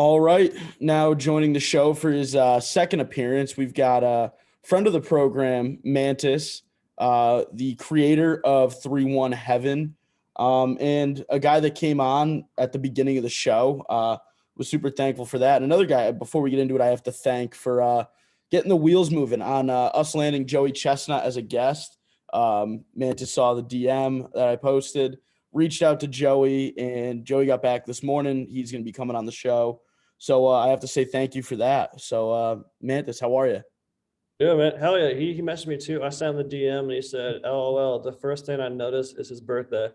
All right. Now joining the show for his second appearance, we've got a friend of the program, Mantis, the creator of 3-1 Heaven, and a guy that came on at the beginning of the show. Was super thankful for that. And another guy, before we get into it, I have to thank for getting the wheels moving on us landing Joey Chestnut as a guest. Mantis saw the DM that I posted, reached out to Joey, and Joey got back this morning. He's going to be coming on the show. So I have to say thank you for that. So Mantis, how are you? Yeah, man. Hell yeah. He messaged me too. I sent him the DM and he said, LOL, the first thing I noticed is his birthday,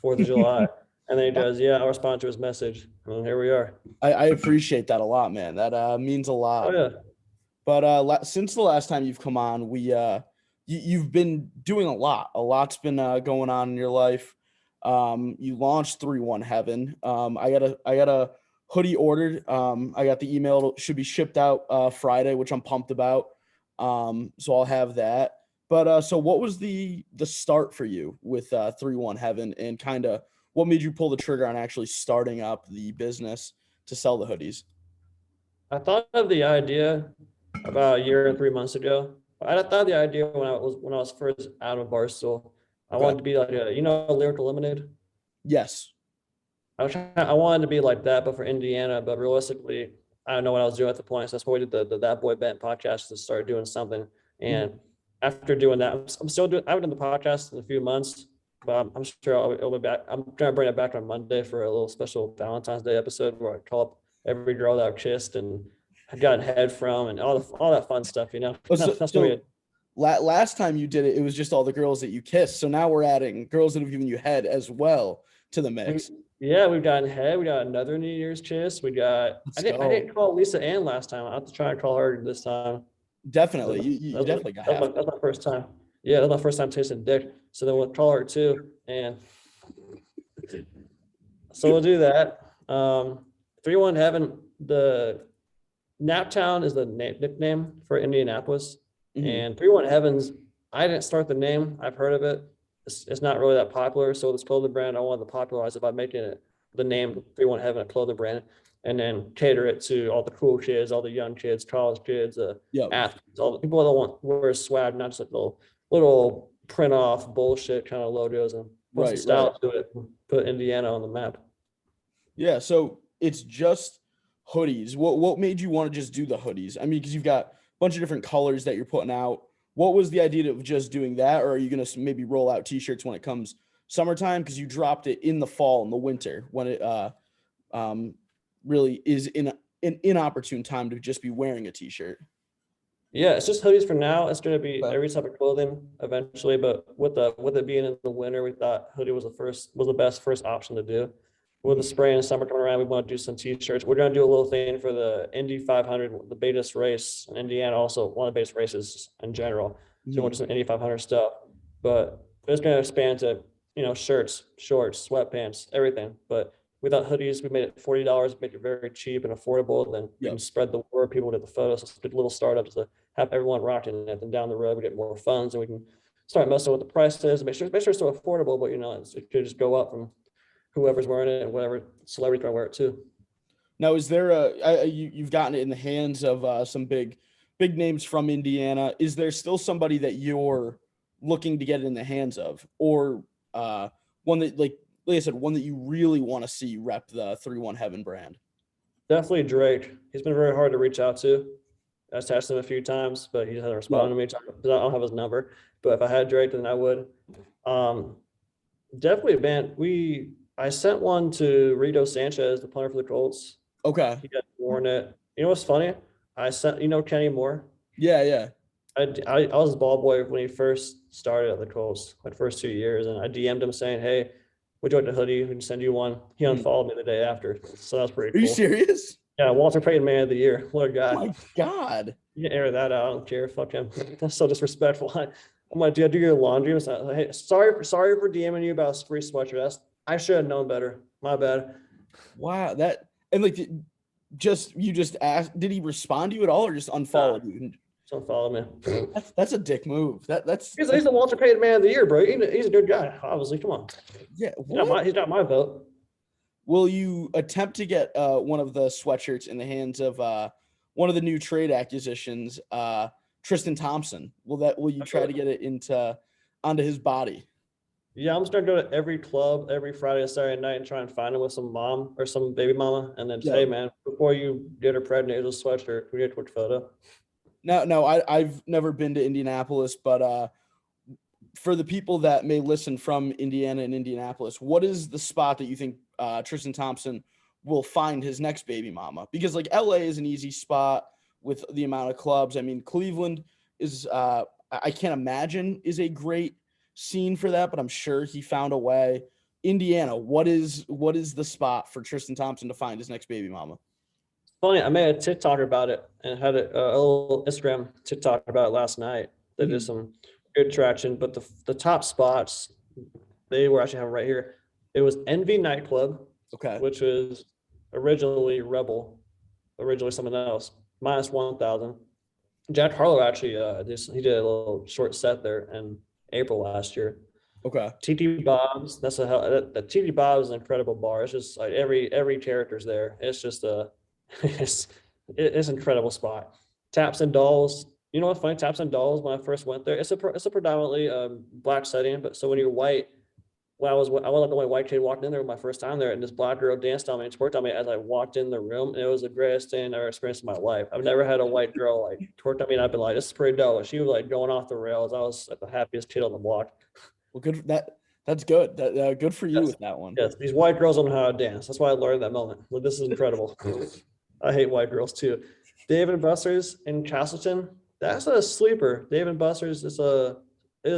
4th of July. And then he does, yeah, I'll respond to his message. Well, here we are. I appreciate that a lot, man. That means a lot. Oh, yeah. But since the last time you've come on, you've been doing a lot. A lot's been going on in your life. You launched 3-1 Heaven. I got a hoodie ordered. I got the email. It should be shipped out Friday, which I'm pumped about. So I'll have that. But so what was the start for you with 3-1 Heaven, and kind of what made you pull the trigger on actually starting up the business to sell the hoodies? I thought of the idea about a year and 3 months ago. I thought of the idea when I was first out of Barstool. I Okay. wanted to be like Lyrical Limited. Yes. I wanted to be like that, but for Indiana. But realistically, I don't know what I was doing at the point. So that's why we did the That Boy Bent podcast to start doing something. And after doing that, I'm still doing. I haven't done the podcast in a few months, but I'm sure I'll be back. I'm trying to bring it back on Monday for a little special Valentine's Day episode where I call up every girl that I've kissed and I've gotten head from and all that fun stuff. Last time you did it, it was just all the girls that you kissed. So now we're adding girls that have given you head as well to the mix. We've gotten head. We got another New Year's kiss. We got. I didn't call Lisa Ann last time. I have to try and call her this time. Definitely, you definitely got. That's my first time. Yeah, that's my first time tasting dick. So then we'll call her too, and so we'll do that. 3-1 Heaven. The Naptown is the nickname for Indianapolis, and 3-1 Heavens. I didn't start the name. I've heard of it. It's not really that popular. So this clothing brand, I wanted to popularize it by making it the name 3-1 Heaven, a clothing brand, and then cater it to all the cool kids, all the young kids, college kids, athletes, all the people that want to wear swag, not just like little print off bullshit kind of logos, and put some style to it, put Indiana on the map. Yeah. So it's just hoodies. What made you want to just do the hoodies? I mean, because you've got a bunch of different colors that you're putting out. What was the idea of just doing that, or are you going to maybe roll out t-shirts when it comes summertime? Because you dropped it in the fall and the winter when it really is in an inopportune time to just be wearing a t-shirt. Yeah, it's just hoodies for now. It's going to be every type of clothing eventually, but with it being in the winter, we thought hoodie was the best first option to do. With the spring and summer coming around, we want to do some t-shirts. We're going to do a little thing for the Indy 500, the biggest race in Indiana, also one of the biggest races in general. So we'll do some Indy 500 stuff, but it's going to expand to, shirts, shorts, sweatpants, everything. But we thought hoodies, we made it $40, make it very cheap and affordable. Then we can spread the word. People get the photos. So it's a good little startup to have everyone rocking it. Then down the road, we get more funds and we can start messing with the prices. Make sure it's still affordable, but it could just go up from whoever's wearing it and whatever celebrity's gonna wear it too. Now, is there you've gotten it in the hands of some big names from Indiana? Is there still somebody that you're looking to get it in the hands of, or one that like I said, one that you really want to see rep the 3-1 Heaven brand? Definitely Drake. He's been very hard to reach out to. I texted him a few times, but he hasn't responded to me because I don't have his number. But if I had Drake, then I would. Definitely a band. I sent one to Rito Sanchez, the punter for the Colts. Okay. He had worn it. You know what's funny? I sent, Kenny Moore? Yeah. I was his ball boy when he first started at the Colts, like first 2 years, and I DM'd him saying, "Hey, would you like a hoodie? We can send you one." He unfollowed me the day after, so that was pretty cool. Are you serious? Yeah, Walter Payton Man of the Year. What a guy! Oh my God. You can air that out. I don't care. Fuck him. That's so disrespectful. I'm like, "Do your laundry?" Like, "Hey, sorry for DMing you about a free sweatshirt. I should have known better. My bad." Wow, you just asked. Did he respond to you at all, or just unfollowed you? Just unfollow me. That's a dick move. He's the Walter Payton Man of the Year, bro. He's a good guy. Obviously, come on. Yeah, he's not my vote. will you attempt to get one of the sweatshirts in the hands of one of the new trade acquisitions, Tristan Thompson? Will you try to get it onto his body? Yeah, I'm just gonna go to every club every Friday and Saturday night and try and find him with some mom or some baby mama, and then say, hey man, before you get her pregnant, here's a sweatshirt. We get a quick photo. No, I've never been to Indianapolis, but for the people that may listen from Indiana and Indianapolis, what is the spot that you think Tristan Thompson will find his next baby mama? Because like LA is an easy spot with the amount of clubs. I mean, Cleveland is I can't imagine is a great scene for that, but I'm sure he found a way. Indiana, what is the spot for Tristan Thompson to find his next baby mama? Funny, I made a TikTok about it and had a little Instagram TikTok about it last night. That did some good traction, but the top spots they were actually having right here. It was Envy Nightclub, Okay, which was originally Rebel, originally someone else, -1,000. Jack Harlow actually he did a little short set there in April last year. okay. TT Bob's, that's a hell. The TT Bob's is an incredible bar. It's just like every character's there. It's just it's an incredible spot. Taps and Dolls. You know what's funny? Taps and Dolls. When I first went there, it's a predominantly black setting. But so when you're white, I was the only white kid walking in there my first time there, and this black girl danced on me and twerked on me as I walked in the room. And it was the greatest thing I ever experienced in my life. I've never had a white girl like twerk on me, and I've been like, this is pretty dope. She was like going off the rails. I was like the happiest kid on the block. Well, good. That's good. Good for you with that one. Yes, these white girls don't know how to dance. That's why I learned that moment. Like, this is incredible. I hate white girls too. Dave and Buster's in Castleton. That's a sleeper. Dave and Buster's is a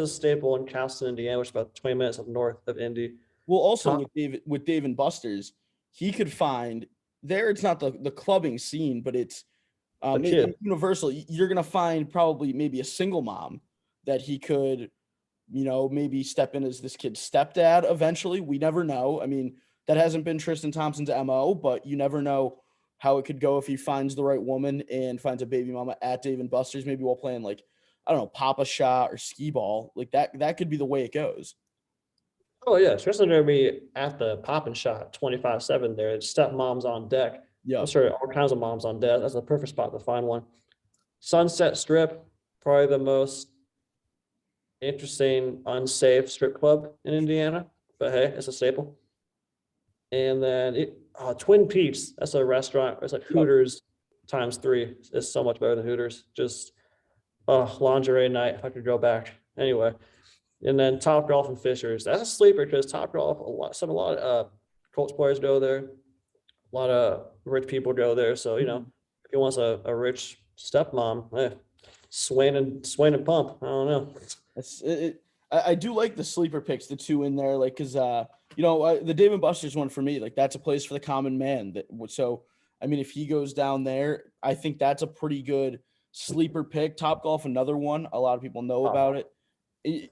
staple in Castleton, Indiana, which is about 20 minutes up north of Indy. Well, also with Dave and Buster's, he could find there. It's not the clubbing scene, but it's universal. You're gonna find probably maybe a single mom that he could, maybe step in as this kid's stepdad eventually. We never know. I mean, that hasn't been Tristan Thompson's MO, but you never know how it could go if he finds the right woman and finds a baby mama at Dave and Buster's, maybe while playing like, I don't know, Papa Shot or skee ball. Like that could be the way it goes. Oh yeah, Tristan gonna be at the Pop and Shot 24/7 there. Stepmom's on deck. Yeah. I'm sure all kinds of moms on deck. That's the perfect spot to find one. Sunset Strip, probably the most interesting, unsafe strip club in Indiana, but hey, it's a staple. And then Twin Peaks, that's a restaurant. It's like Hooters times 3. It's so much better than Hooters. Just lingerie night if I could go back. Anyway, and then Top Golf and Fishers. That's a sleeper because Top Golf, a lot of Colts players go there. A lot of rich people go there. So if he wants a rich stepmom, Swain and Pump. I don't know. I do like the sleeper picks, the two in there, like because the Dave and Buster's one for me, like that's a place for the common man. So I mean, if he goes down there, I think that's a pretty good sleeper pick. Top Golf, another one. A lot of people know about it.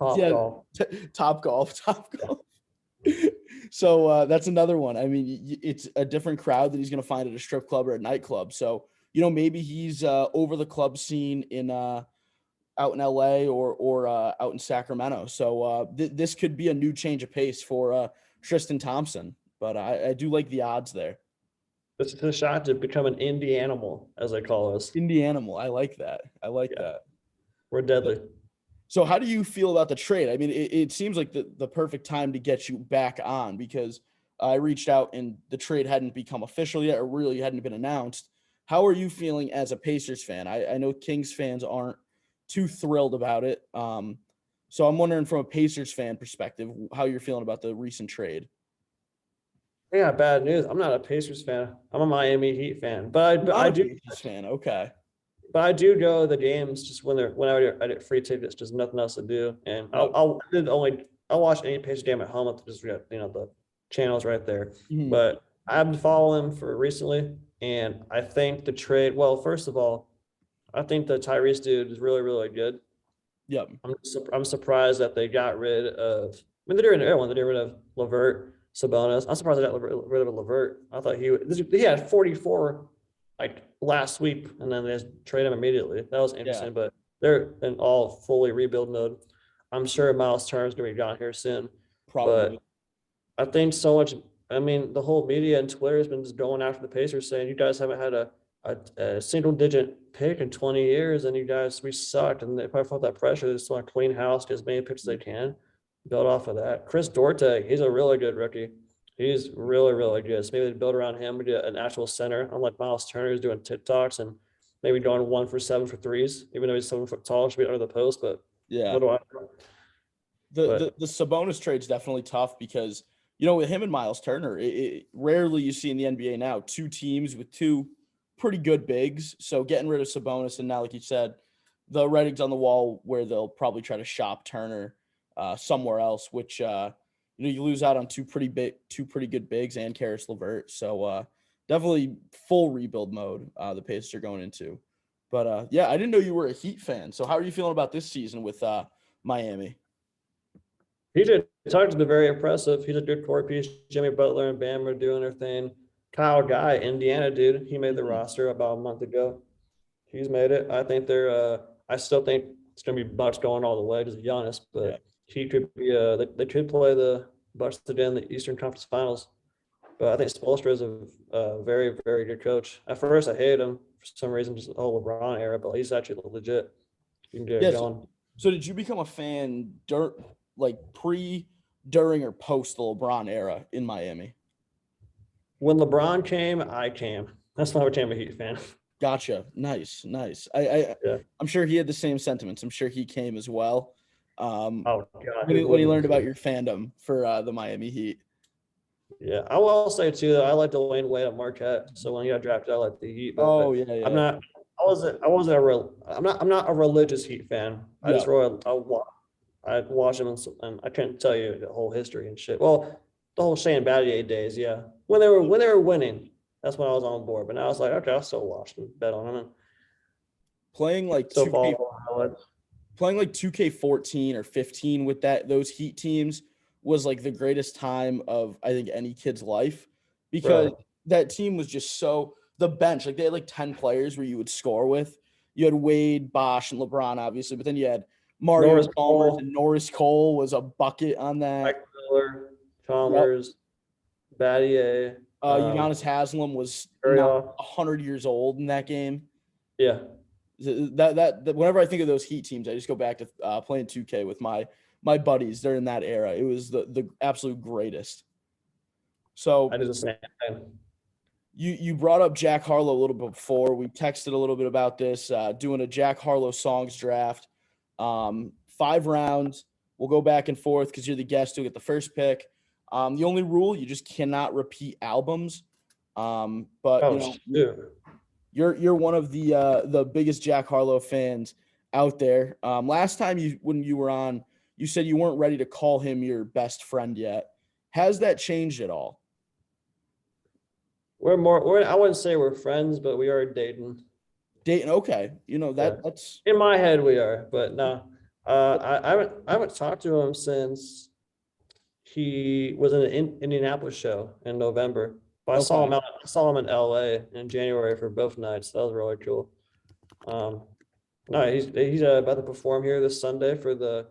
Top Golf. So that's another one. I mean, it's a different crowd that he's going to find at a strip club or a nightclub. So maybe he's over the club scene in out in LA or out in Sacramento. So this could be a new change of pace for Tristan Thompson. But I do like the odds there. This is a shot to become an indie animal, as they call us. Indie animal. I like that. That. We're deadly. So how do you feel about the trade? I mean, it seems like the perfect time to get you back on because I reached out and the trade hadn't become official yet or really hadn't been announced. How are you feeling as a Pacers fan? I know Kings fans aren't too thrilled about it. So I'm wondering from a Pacers fan perspective, how you're feeling about the recent trade. Yeah, bad news. I'm not a Pacers fan. I'm a Miami Heat fan, but I do. Pacers fan, okay. But I do go to the games just when I get free tickets, just nothing else to do, and I'll watch any Pacers game at home if just the channels right there. Mm-hmm. But I've been following them for recently, and I think the trade. Well, first of all, I think the Tyrese dude is really, really good. Yep. I'm surprised that they got rid of. I mean, they did rid of everyone. They did rid of LeVert, Sabonis. I'm surprised they got rid of LeVert. I thought he had 44 like last week, and then they just trade him immediately. That was interesting, but they're in all fully rebuild mode. I'm sure Miles Turner's gonna be gone here soon. Probably. But I think so much. I mean, the whole media and Twitter has been just going after the Pacers, saying you guys haven't had a single digit pick in 20 years, and we sucked, and they probably felt that pressure. They just want to clean house, get as many picks as they can, build off of that. Chris Duarte, he's a really good rookie. He's really, really good. So maybe they build around him. We get an actual center, unlike Miles Turner, who's doing TikToks and maybe going 1 for 7 for threes, even though he's 7 foot tall, should be under the post. But Yeah. what do I know? The Sabonis trade's definitely tough because, with him and Miles Turner, rarely you see in the NBA now 2 teams with 2 pretty good bigs. So getting rid of Sabonis, and now, like you said, the writing's on the wall where they'll probably try to shop Turner somewhere else, which you lose out on 2 pretty good bigs and Karis LeVert. So definitely full rebuild mode the Pacers are going into. But yeah, I didn't know you were a Heat fan. So how are you feeling about this season with Miami? PJ Tucker's been very impressive. He's a good core piece. Jimmy Butler and Bam are doing their thing. Kyle Guy, Indiana dude, he made the roster about a month ago. He's made it. I think I still think it's gonna be Bucks going all the way because of Giannis, but he could be. They could play the Bucks today in the Eastern Conference Finals. But I think Spoelstra is a very, very good coach. At first, I hated him for some reason, just the whole LeBron era, but he's actually legit. You can get it going. So did you become a fan pre, during, or post the LeBron era in Miami? When LeBron came, I came. That's when I became a Heat fan. Gotcha. Nice. I'm sure he had the same sentiments. I'm sure he came as well. Oh God! When he learned about your fandom for the Miami Heat. Yeah, I will say too that I like Dwayne Wade at Marquette. So when he got drafted, I like the Heat. But yeah. I'm not a religious Heat fan. I just I watch them and I can't tell you the whole history and shit. Well, the whole Shane Battier days, yeah. When they were winning, that's when I was on board. But now I was like, okay, I'll still watch them, bet on them, and playing like 2K14 or 15 with those Heat teams was like the greatest time of, I think, any kid's life, because that team was just so, the bench, like they had like 10 players where you would score with. You had Wade, Bosh, and LeBron, obviously, but then you had Mario Chalmers, and Norris Cole was a bucket on that. Mike Miller, Chalmers, Battier. Giannis Haslam was not 100 years old in that game. Yeah. That whenever I think of those Heat teams, I just go back to playing 2K with my buddies during that era. It was the absolute greatest. So I did the same thing. You brought up Jack Harlow a little bit before. We texted a little bit about this, doing a Jack Harlow songs draft. 5 rounds. We'll go back and forth because you're the guest. You'll get the first pick. The only rule, you just cannot repeat albums. But you're one of the biggest Jack Harlow fans out there. Last time when you were on, you said you weren't ready to call him your best friend yet. Has that changed at all? I wouldn't say we're friends, but we are dating. Okay. That's in my head we are, but no. I haven't talked to him since he was in an Indianapolis show in November. But I saw him in LA in January for both nights. That was really cool. No, he's about to perform here this Sunday for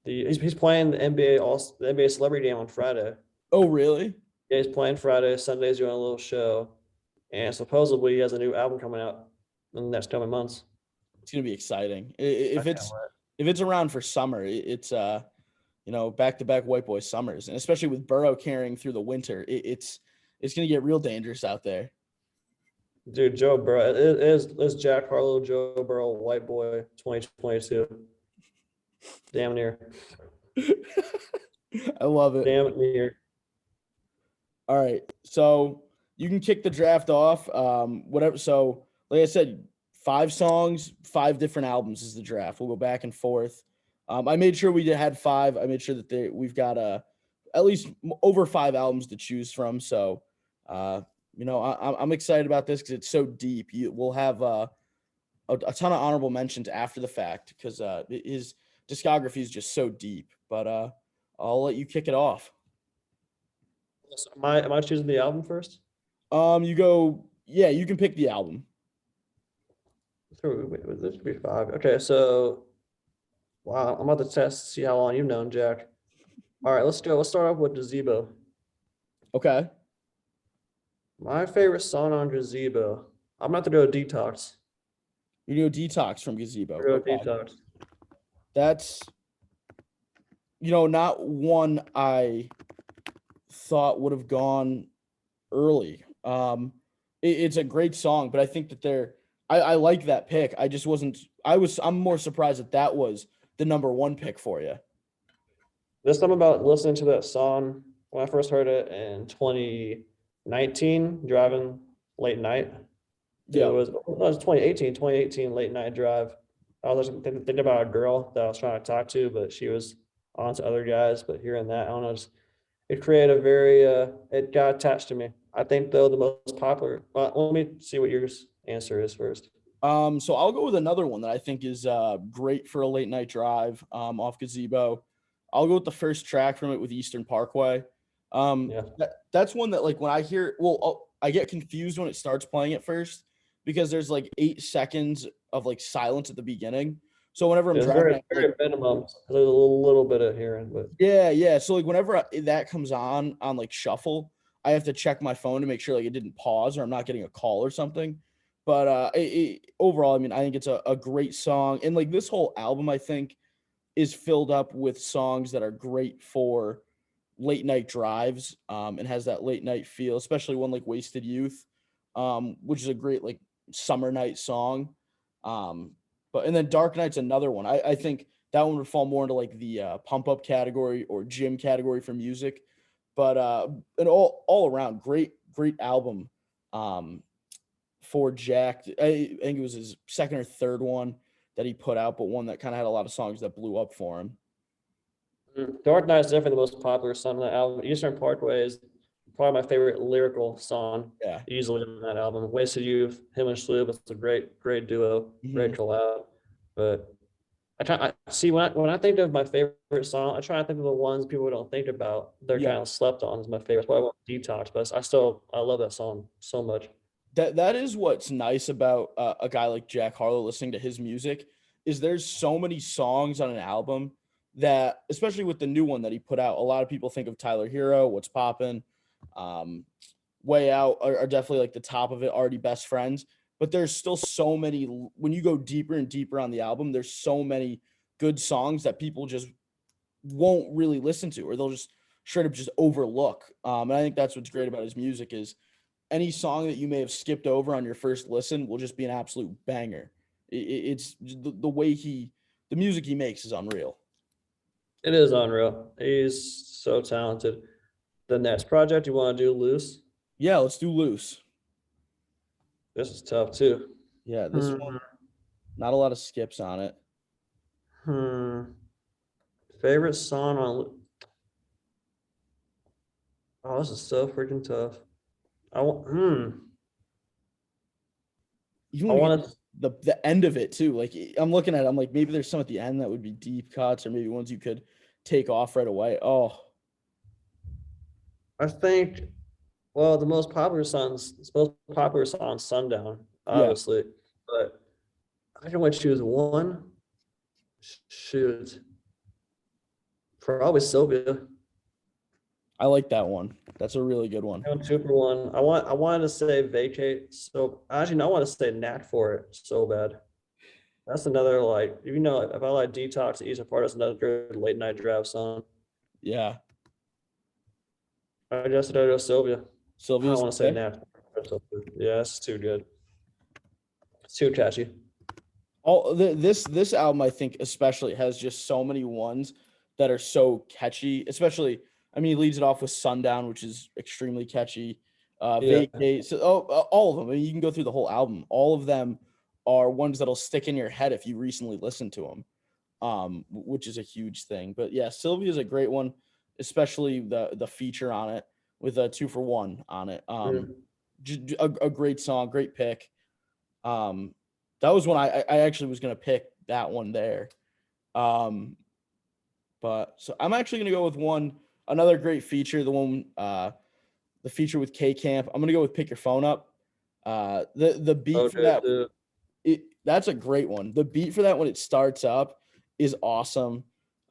he's playing the NBA Celebrity Game on Friday. Oh, really? Yeah, he's playing Friday. Sunday's doing a little show, and supposedly he has a new album coming out in the next coming months. It's gonna be exciting. If it's around for summer, it's back-to-back white boy summers, and especially with Burrow carrying through the winter, it's gonna get real dangerous out there. Dude, Joe Burrow, it is Jack Harlow, Joe Burrow, white boy 2022. Damn near. I love it. Damn near. All right, so you can kick the draft off. Whatever. So, like I said, 5 songs, 5 different albums is the draft. We'll go back and forth. I made sure we had 5. I made sure that we've got at least over 5 albums to choose from. So, I'm excited about this because it's so deep. We'll have a ton of honorable mentions after the fact because his discography is just so deep. But I'll let you kick it off. So am I choosing the album first? You go. Yeah, you can pick the album. Wait, this should be 5. Okay, so wow, I'm about to test to see how long you've known Jack. All right, let's go. Let's start off with Gazebo. Okay. My favorite song on Gazebo. I'm gonna have to do a detox. You do Detox from Gazebo. Do a Okay. detox. That's, not one I thought would have gone early. It's a great song, but I think that I like that pick. I just wasn't, I'm more surprised that was the number one pick for you. There's something about listening to that song when I first heard it in 2019, driving late night. It Yeah. was, no, it was 2018 late night drive. I was actually thinking about a girl that I was trying to talk to, but she was on to other guys. But hearing that, I don't know, it created a very, it got attached to me. I think though the most popular, let me see what your answer is first. So I'll go with another one that I think is great for a late night drive off Gazebo. I'll go with the first track from it with Eastern Parkway. Yeah. That's one that, like, when I hear, I get confused when it starts playing at first because there's like 8 seconds of like silence at the beginning. So whenever I'm It's driving, very, very minimum. There's a little bit of hearing, but yeah. So like whenever that comes on like shuffle, I have to check my phone to make sure like it didn't pause or I'm not getting a call or something. But overall, I mean, I think it's a great song, and like this whole album, I think, is filled up with songs that are great for late night drives, and has that late night feel, especially one like Wasted Youth, which is a great like summer night song. Um, and then Dark Knight's another one. I think that one would fall more into like the pump up category or gym category for music. But an all around great album for Jack. I think it was his second or third one that he put out, but one that kind of had a lot of songs that blew up for him. Dark Knight is definitely the most popular song on that album. Eastern Parkway is probably my favorite lyrical song, Yeah. easily on that album. Wasted Youth, him and Sloop, it's a great duo, great Mhm. collab. But I see when I think of my favorite song, I try to think of the ones people don't think about. They're Yeah. kind of slept on as my favorite. That's why I want Detox, but I love that song so much. That is what's nice about a guy like Jack Harlow listening to his music is there's so many songs on an album that, especially with the new one that he put out, a lot of people think of Tyler Hero, What's Poppin', um, Way Out are definitely like the top of it, already Best Friends. But there's still so many, when you go deeper and deeper on the album, there's so many good songs that people just won't really listen to, or they'll just straight up just overlook. And I think that's what's great about his music is any song that you may have skipped over on your first listen will just be an absolute banger. It's the way the music he makes is unreal. It is unreal. He's so talented. The next project you want to do, Loose? Yeah, let's do Loose. This is tough too. Yeah, this one, Hmm. not a lot of skips on it. Hmm. Favorite song on. Oh, this is so freaking tough. I want. Even I when you want get to. the end of it too, like I'm looking at it, I'm like, maybe there's some at the end that would be deep cuts, or maybe ones you could take off right away. Oh, I think. Well, the most popular song, Sundown, yeah, obviously, but I can only choose one. Shoot, probably Sylvia. I like that one. That's a really good one. Going two for one. I wanted to say Vacate. So actually, no, I want to say Knack for it so bad. That's another like if I like Detox, Easy Part, that's another good late night drive song. Yeah, I just said Sylvia. I don't Sylvia's want to say pick. Knack. Yeah, it's too good. It's too catchy. This album, I think, especially has just so many ones that are so catchy. Especially, I mean, he leads it off with Sundown, which is extremely catchy. Yeah. Vacate, so all of them. I mean, you can go through the whole album. All of them are ones that'll stick in your head if you recently listened to them, which is a huge thing. But yeah, Sylvia's a great one, especially the feature on it with a 2 for 1 on it. Mm. A great song, great pick. Um, that was when I actually was gonna pick that one there. Um, but so I'm actually gonna go with another great feature, the feature with K Camp. I'm gonna go with Pick Your Phone Up. The beat for Okay, that, that's a great one. The beat for that when it starts up is awesome.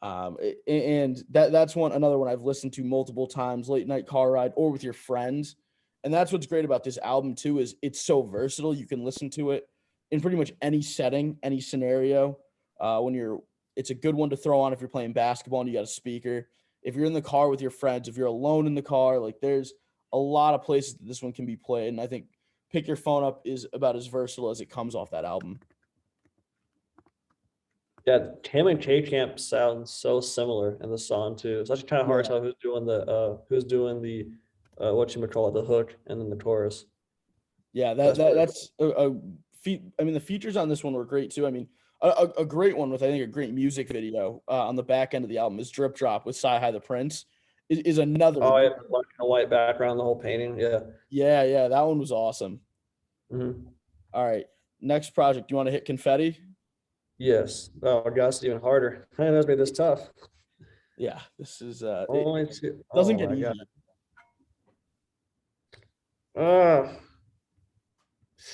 And that's another one I've listened to multiple times, late night car ride or with your friends. And that's what's great about this album too, is it's so versatile. You can listen to it in pretty much any setting, any scenario. It's a good one to throw on if you're playing basketball and you got a speaker. If you're in the car with your friends, if you're alone in the car, like there's a lot of places that this one can be played. And I think Pick Your Phone Up is about as versatile as it comes off that album. Yeah, him and K-Camp sound so similar in the song too. It's actually kind of hard to tell who's doing the whatchamacallit, the hook and then the chorus. Yeah, that's a I mean, the features on this one were great too. I mean, a great one with I think a great music video on the back end of the album is Drip Drop with Sci-Hi the Prince is another. Oh, yeah, black and white background, the whole painting. Yeah. Yeah, that one was awesome. Mm-hmm. All right, next project. Do you want to hit Confetti? Yes. Oh, gosh, it's even harder. Man, that's made this tough. Yeah, this is Only two. Doesn't get easy.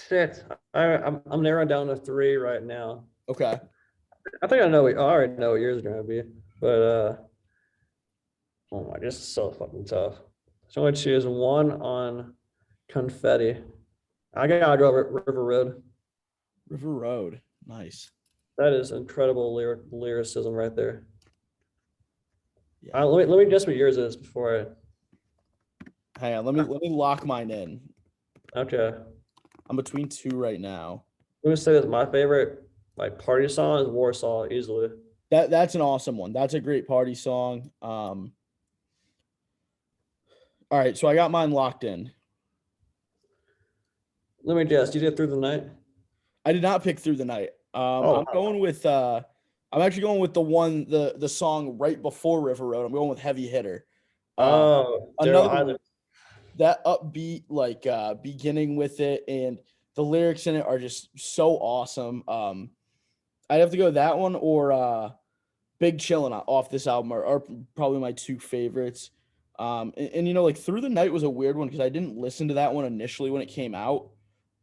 Shit. I'm narrowing down to 3 right now. Okay. I think I already know what yours is gonna be, but oh my, this is so fucking tough. So I'm gonna choose one on Confetti. I gotta go River Road. River Road, nice. That is incredible lyricism right there. Yeah. Let me guess what yours is before I. Hang on, let me lock mine in. Okay. I'm between 2 right now. Let me say this: my favorite like party song is Warsaw, easily. That's an awesome one. That's a great party song. All right, so I got mine locked in. Let me guess. You did Through the Night? I did not pick Through the Night. I'm going with I'm actually going with the song right before River Road. I'm going with Heavy Hitter. Another one, that upbeat like beginning with it, and the lyrics in it are just so awesome. I'd have to go that one or Big Chillin' off this album are probably my 2 favorites. And you know, like Through the Night was a weird one because I didn't listen to that one initially when it came out.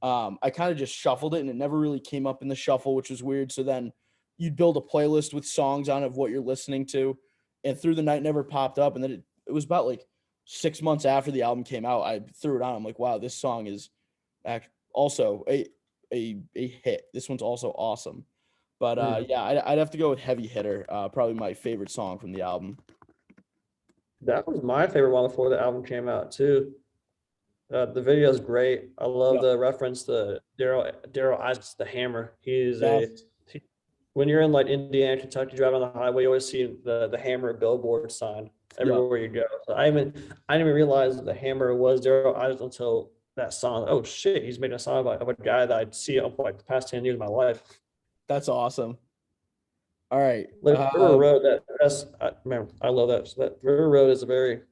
I kind of just shuffled it and it never really came up in the shuffle, which was weird. So then you'd build a playlist with songs on of what you're listening to, and Through the Night never popped up. And then it was about like 6 months after the album came out, I threw it on. I'm like, wow, this song is also a hit. This one's also awesome. But yeah, I'd have to go with Heavy Hitter. Probably my favorite song from the album. That was my favorite one before the album came out too. The video is great. I love the reference to Daryl Isaacs, the Hammer. When you're in like Indiana, Kentucky, driving on the highway, you always see the Hammer billboard sign everywhere you go. So I didn't even realize that the Hammer was Daryl Isaacs until that song. Oh shit, he's making a song about a guy that I'd see for like the past 10 years of my life. That's awesome. All right. River Road, I love that. That River Road is a very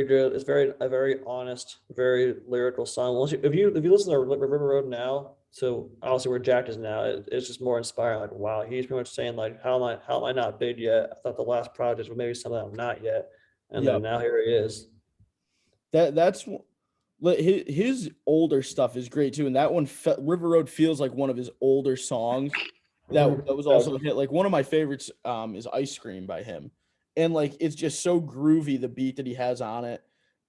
good. It's a very honest, very lyrical song. If you listen to River Road now, so obviously where Jack is now, it's just more inspiring. Like, wow, he's pretty much saying like, how am I not big yet? I thought the last project was maybe something I'm not yet, and then now here he is. That's his older stuff is great too, and that one River Road feels like one of his older songs. That was also a hit. Like one of my favorites is Ice Cream by him. And like it's just so groovy, the beat that he has on it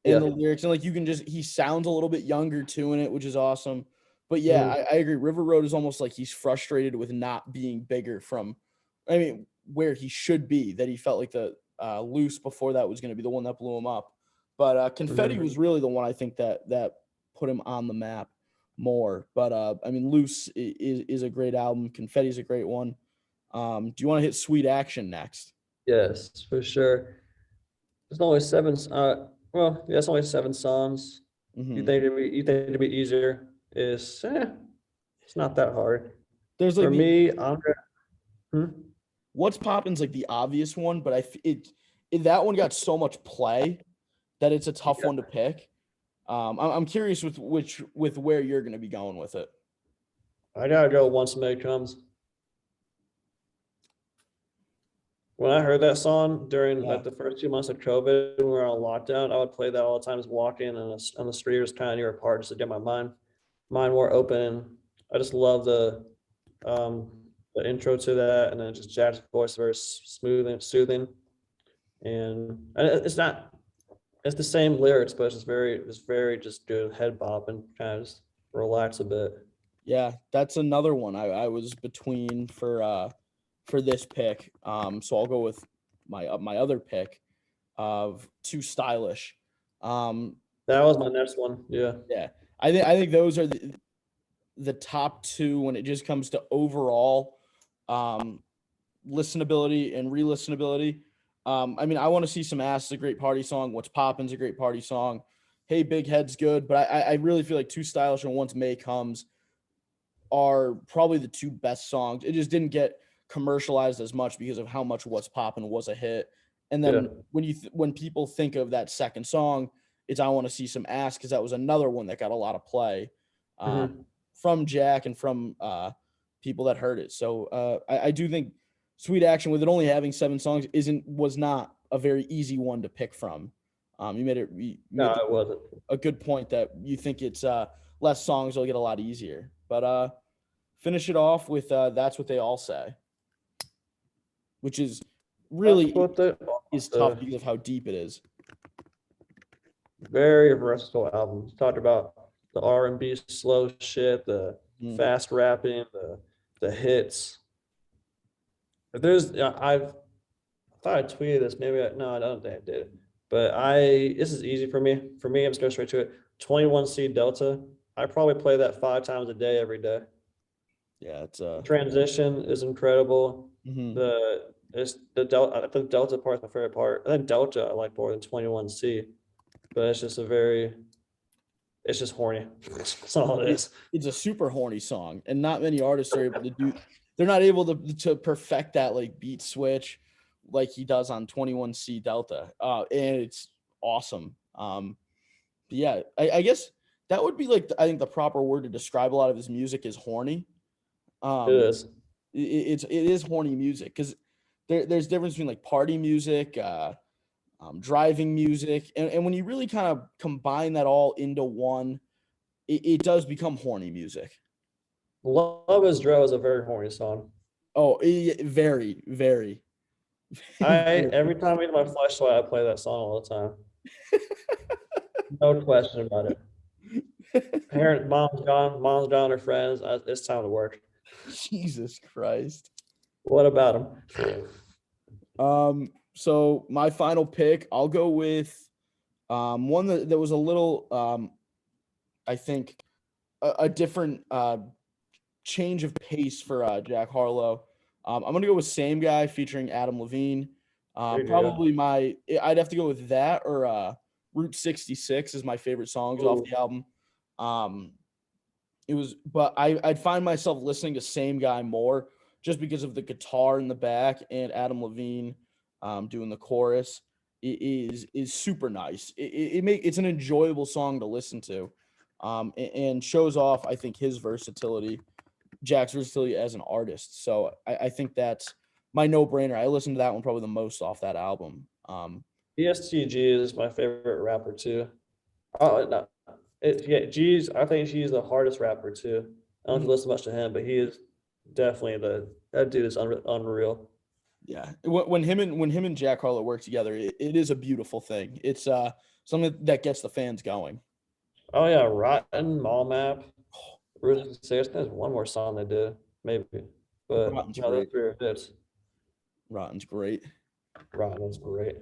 and the lyrics. And like he sounds a little bit younger too in it, which is awesome. But yeah, I agree. River Road is almost like he's frustrated with not being bigger where he should be, that he felt like the Loose before that was going to be the one that blew him up. But Confetti was really the one I think that put him on the map more. But I mean, Loose is a great album. Confetti is a great one. Do you want to hit Sweet Action next? Yes, for sure. There's only 7. It's only 7 songs. Mm-hmm. You think it'd be easier? It's not that hard. There's like for me, What's Poppin's like the obvious one, but that one got so much play that it's a tough one to pick. I'm curious with where you're going to be going with it. I gotta go Once May Comes. When I heard that song during like the first 2 months of COVID, when we were on lockdown, I would play that all the time, just walking on the street, just kind of near a park, just to get my mind more open. I just love the the intro to that, and then just Jack's voice very smooth and soothing, and it's not it's the same lyrics, but it's very just good head bop and kind of just relax a bit. Yeah, that's another one I was between for this pick. So I'll go with my other pick of Too Stylish. That was my next one. Yeah. Yeah, I think those are the top two when it just comes to overall listenability and re-listenability. I mean, I want to see some ass is a great party song. What's Poppin's a great party song. Hey, Big Head's good, but I really feel like Too Stylish and Once May Comes are probably the two best songs. It just didn't get commercialized as much because of how much What's Poppin' was a hit. And then when people think of that second song, it's I Want to See Some Ass because that was another one that got a lot of play from Jack and from people that heard it. So I do think Sweet Action, with it only having 7 songs, was not a very easy one to pick from. You made it wasn't a good point that you think it's less songs will get a lot easier. But finish it off with That's What They All Say, which is really is tough because of how deep it is. Very versatile album. Talked about the R&B slow shit, the fast rapping, the hits. If there's, I thought I tweeted this. Maybe I don't think I did. But this is easy for me. For me, I'm just going straight to it. 21C Delta. I probably play that 5 times a day, every day. Yeah, it's transition is incredible. The Delta. I think Delta part is my favorite part. I think Delta I like more than 21C, but it's just it's just horny. That's all it is. It's a super horny song, and not many artists are able to do. They're not able to perfect that like beat switch like he does on 21C Delta, and it's awesome. But yeah, I guess that would be like I think the proper word to describe a lot of his music is horny. It is. It is horny music because there's difference between like party music, driving music, and when you really kind of combine that all into one, it does become horny music. Love Is Drill is a very horny song. Oh, very, very. Every time I eat my flashlight, I play that song all the time. No question about it. Mom's gone, her friends. It's time to work. Jesus Christ. What about him? So my final pick, I'll go with one that was a little I think a different change of pace for Jack Harlow. I'm gonna go with Same Guy featuring Adam Levine. Probably I'd have to go with that or Route 66 is my favorite songs off the album. But I'd find myself listening to Same Guy more just because of the guitar in the back and Adam Levine doing the chorus. It is super nice. It's an enjoyable song to listen to, and shows off I think his versatility, Jack's versatility as an artist. So I think that's my no-brainer. I listened to that one probably the most off that album. ESTG is my favorite rapper too. Oh no, G's. I think he's the hardest rapper too. I don't listen much to him, but he is definitely that dude is unreal. Yeah, when him and Jack Harlow work together, it is a beautiful thing. It's something that gets the fans going. Oh yeah, Rotten, Mall Map, Bruce. There's one more song they did, maybe, but Rotten's great. Rotten's great. Rotten's great.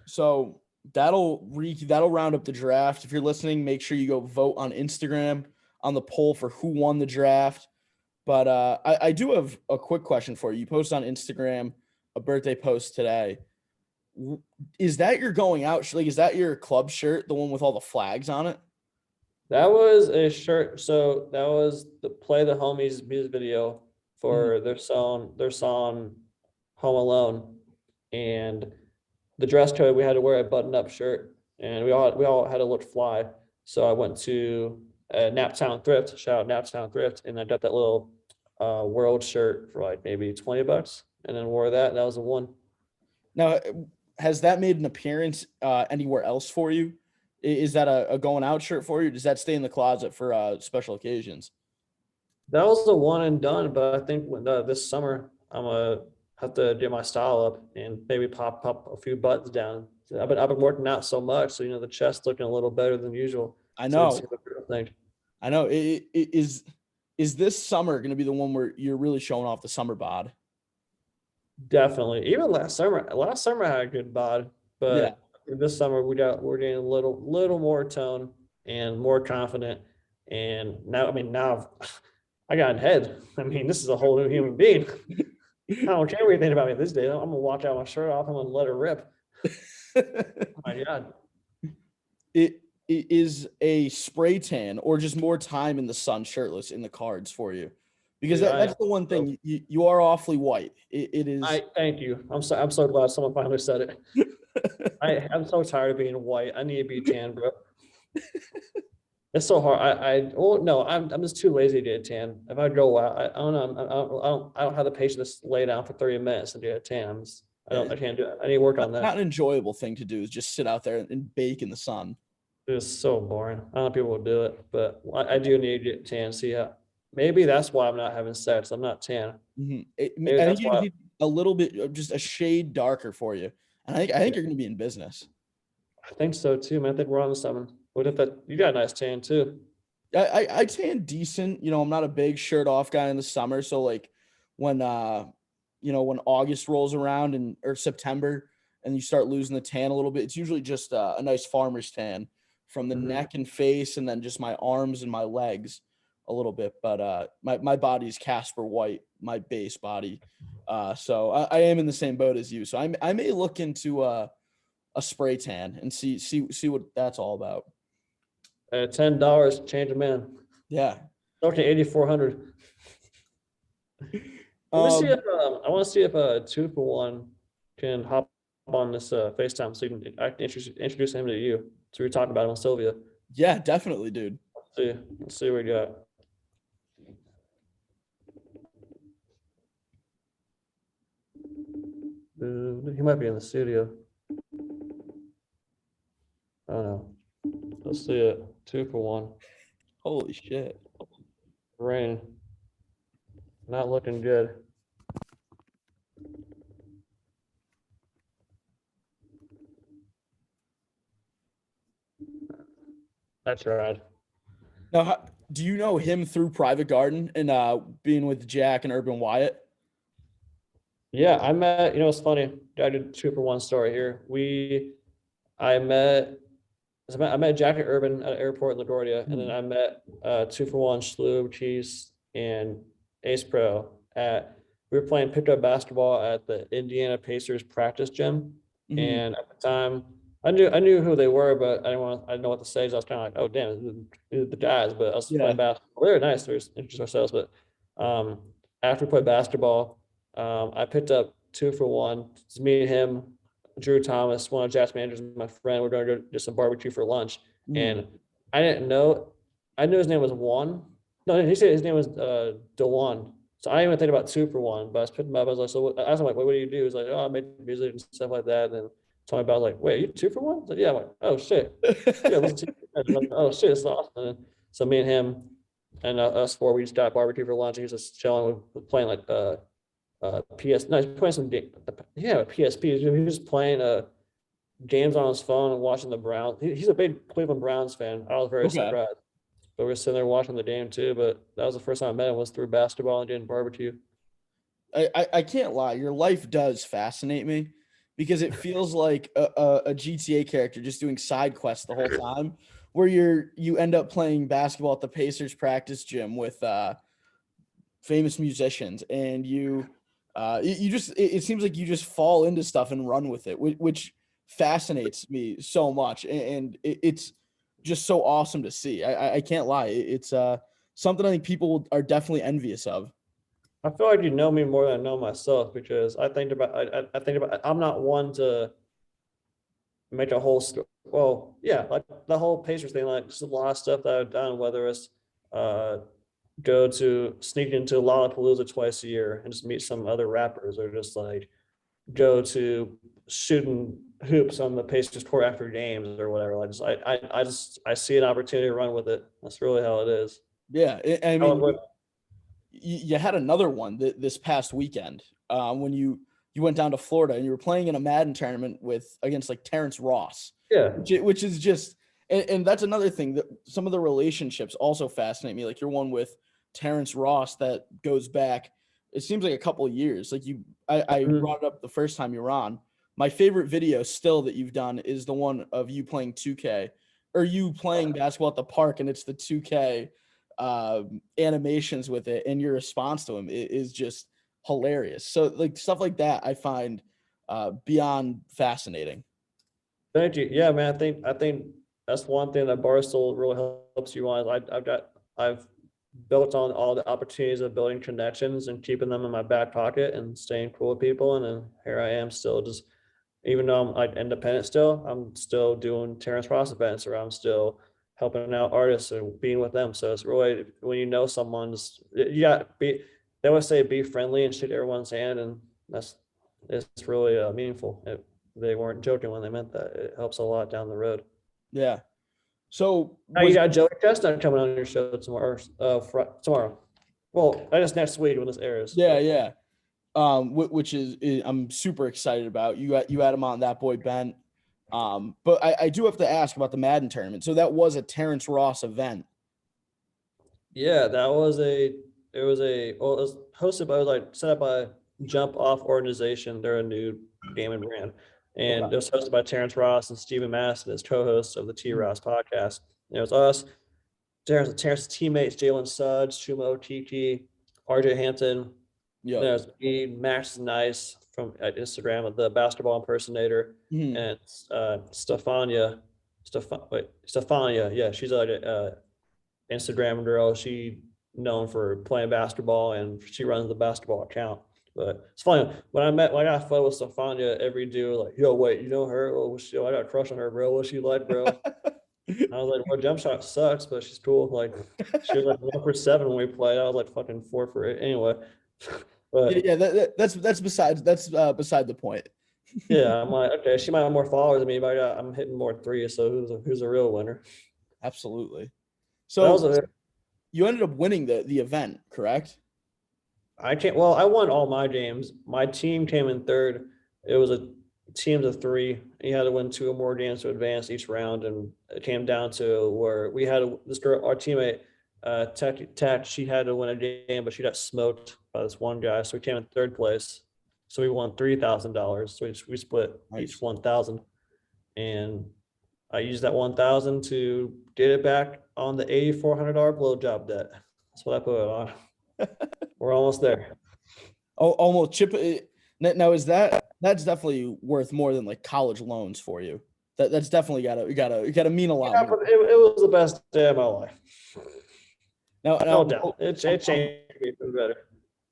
So that'll round up the draft. If you're listening, make sure you go vote on Instagram on the poll for who won the draft. But I do have a quick question for you. You posted on Instagram a birthday post today. Is that your going out? Like, is that your club shirt, the one with all the flags on it? That was a shirt. So that was the Play the Homies music video for their song Home Alone. And the dress code, we had to wear a button-up shirt, and we all had to look fly. So I went to Naptown Thrift, shout out Naptown Thrift, and I got that little world shirt for like maybe $20, and then wore that. And that was the one. Now, has that made an appearance anywhere else for you? Is that a going out shirt for you? Does that stay in the closet for special occasions? That was the one and done, but I think this summer I'm gonna have to get my style up and maybe pop a few buttons down. So I've been working out so much, so the chest looking a little better than usual. I So it's know. a good thing. I know. Is this summer going to be the one where you're really showing off the summer bod? Definitely. Even last summer. Last summer I had a good bod, Yeah. but this summer we're getting a little more tone and more confident. And now, I mean, now I got head. I mean, this is a whole new human being. I don't care what you think about me this day. I'm gonna walk out my shirt off. I'm gonna let it rip. Oh my God. It is a spray tan or just more time in the sun shirtless in the cards for you, because Dude, that's the one thing you are awfully white. It is. I thank you. I'm so glad someone finally said it. I'm so tired of being white. I need to be tan, bro. It's so hard. Oh no, I'm just too lazy to get a tan. If I go out, I don't know. I don't have the patience to lay down for 30 minutes and get a tan. I can't do it. I need to work on not that. an enjoyable thing to do is just sit out there and bake in the sun. It's so boring. I don't know if people will do it, but I do need to get tan. See how maybe that's why I'm not having sex. I'm not tan. Maybe I think that's you why. need a little bit, just a shade darker for you, and I think you're going to be in business. I think so too, man. I think we're on to something. What if that you got a nice tan too? I tan decent. I'm not a big shirt off guy in the summer, so like when when August rolls around or September and you start losing the tan a little bit, it's usually just a nice farmer's tan from the neck and face, and then just my arms and my legs a little bit. But my body's Casper White, my base body. So I am in the same boat as you. So I may look into a spray tan and see what that's all about. $10 change a man. Yeah. Okay, 8,400. Let me see if I want to see if 2 for 1 can hop on this FaceTime so I can introduce him to you. So we are talking about him on Sylvia. Yeah, definitely, dude. Let's see what we got. He might be in the studio. I don't know. Let's see it. 2 for 1. Holy shit. Rain. Not looking good. That's right. Now, do you know him through Private Garden and being with Jack and Urban Wyatt? Yeah, I met, it's funny. I did 2 for 1 story here. I met Jack and Urban at an airport in LaGuardia, and then I met 2 for 1, Shlu, Cheese, and Ace Pro we were playing pickup basketball at the Indiana Pacers practice gym. And at the time, I knew who they were, but I didn't know what to say. So I was kind of like, oh damn, the guys. But I was playing basketball. They were nice. We introduced ourselves. But after we played basketball, I picked up 2 for 1. It's me and him, Drew Thomas, one of Jack's managers, my friend. We're going to go do some barbecue for lunch. And I didn't know. I knew his name was Juan. No, he said his name was DeJuan. So I didn't even think about 2 for 1, but I was picking him up. I was like, so I asked him, like, what do you do? He's like, oh, I make music and stuff like that. And then told me about, like, wait, you 2 for 1? I was like, yeah. I'm like, oh shit. Yeah, listen to like, oh shit, it's awesome. And so me and him and us four, we just got barbecue for lunch. He was just chilling. We were playing like PS. No, he's playing some game. Yeah, PSP. He was just playing games on his phone and watching the Browns. He's a big Cleveland Browns fan. I was very surprised. But we were sitting there watching the game too. But that was the first time I met him, was through basketball and doing barbecue. I can't lie. Your life does fascinate me because it feels like a GTA character just doing side quests the whole time, where you end up playing basketball at the Pacers practice gym with famous musicians, and it seems like you just fall into stuff and run with it, which fascinates me so much, and it's just so awesome to see. I can't lie. It's something I think people are definitely envious of. I feel like you know me more than I know myself, because I think about I'm not one to make a whole story. Well, yeah, like the whole Pacers thing, like just a lot of stuff that I've done, whether it's go to sneak into Lollapalooza twice a year and just meet some other rappers, or just like go to shooting hoops on the Pacers court after games or whatever. Like I see an opportunity to run with it. That's really how it is. Yeah, I mean, you had another one this past weekend when you went down to Florida and you were playing in a Madden tournament against like Terrence Ross. Yeah. Which is just, and that's another thing that some of the relationships also fascinate me. Like your one with Terrence Ross that goes back, it seems like a couple of years. Like I brought it up the first time you were on. My favorite video still that you've done is the one of you playing 2K or you playing basketball at the park, and it's the 2K animations with it, and your response to him is just hilarious. So like stuff like that I find beyond fascinating. Thank you. Yeah, man. I think that's one thing that Barstool really helps you on. I've built on all the opportunities of building connections and keeping them in my back pocket and staying cool with people. And then here I am still just, even though I'm like independent still, I'm still doing Terrence Ross events, or I'm still helping out artists and being with them. So it's really, when you know someone's, they always say be friendly and shake everyone's hand, and it's really meaningful. They weren't joking when they meant that. It helps a lot down the road. Yeah. So you got Joey Chestnut coming on your show tomorrow. Tomorrow. Well, I guess next week when this airs. Yeah. Which is I'm super excited about. You had him on That Boy Bent. But I do have to ask about the Madden tournament. So that was a Terrence Ross event. Yeah, it was hosted by, like, set up by Jump Off Organization. They're a new gaming brand. And it was hosted by Terrence Ross and Stephen Madison as co-hosts of the T Ross podcast. And it was us, Terrence's teammates, Jalen Suggs, Chuma Okiki, RJ Hampton. Yeah. There's me, Max Nice from Instagram, of the basketball impersonator, and Stefania. Yeah, she's a Instagram girl. She known for playing basketball, and she runs the basketball account. But it's funny, when I got a photo with Stefania, every dude was like, yo, wait, you know her? Oh, I got a crush on her, bro. What's she like, bro? I was like, well, jump shot sucks, but she's cool. Like, she was like 1 for 7 when we played. I was like fucking 4 for 8 anyway. But yeah, that's beside the point. Yeah, I'm like, okay, she might have more followers than me, but I'm hitting more threes. So who's a real winner? Absolutely. So That you ended up winning the event, correct? well, I won all my games. My team came in third. It was a team of 3. You had to win 2 or more games to advance each round, and it came down to where we had this girl, our teammate, Tech. She had to win a game, but she got smoked by this one guy, so we came in third place. So we won $3,000. So we split each 1,000, and I used that 1,000 to get it back on the $8,400 blowjob debt. That's what I put it on. We're almost there. Oh, almost chip. Now that's definitely worth more than like college loans for you. That's definitely gotta mean a lot. Yeah, but it was the best day of my life. No doubt. It changed me for the better.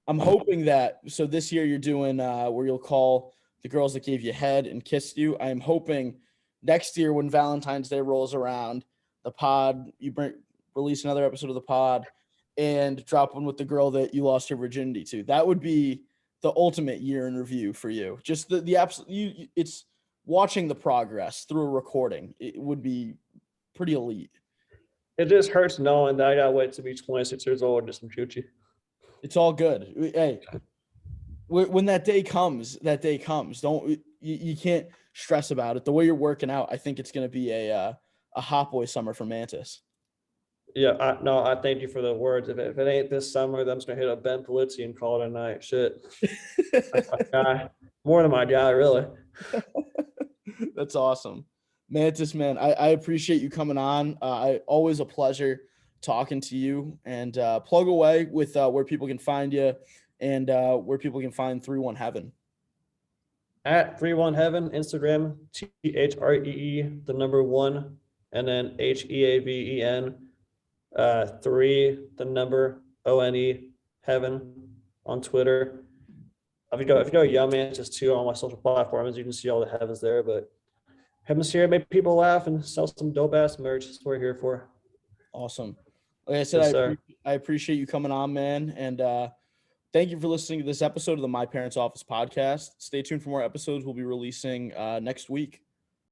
I'm hoping that so this year you're doing where you'll call the girls that gave you head and kissed you. I'm hoping next year when Valentine's Day rolls around, the pod release another episode of the pod and drop one with the girl that you lost your virginity to. That would be the ultimate year in review for you. Just the absolute. It's watching the progress through a recording. It would be pretty elite. It just hurts knowing that I gotta wait to be 26 years old and just some choochie. It's all good. Hey, when that day comes, don't you can't stress about it. The way you're working out, I think it's going to be a hot boy summer for Mantis. Yeah, I thank you for the words. If it ain't this summer, then I'm just gonna hit up Ben Polizzi and call it a night. Shit, that's my guy. More than my guy, really. That's awesome, Mantis, man. I appreciate you coming on. Always a pleasure talking to you, and plug away with where people can find you and where people can find 3-1 Heaven. At 3-1 Heaven, Instagram, THREE, the number 1, and then HEAVEN, 3, the number ONE, Heaven on Twitter. If you go Young Mantis 2 on my social platforms, you can see all the heavens there. But Heaven's here, make people laugh and sell some dope ass merch. That's what we're here for. Awesome. Like I said, yes, I appreciate you coming on, man. And thank you for listening to this episode of the My Parents Office podcast. Stay tuned for more episodes we'll be releasing next week.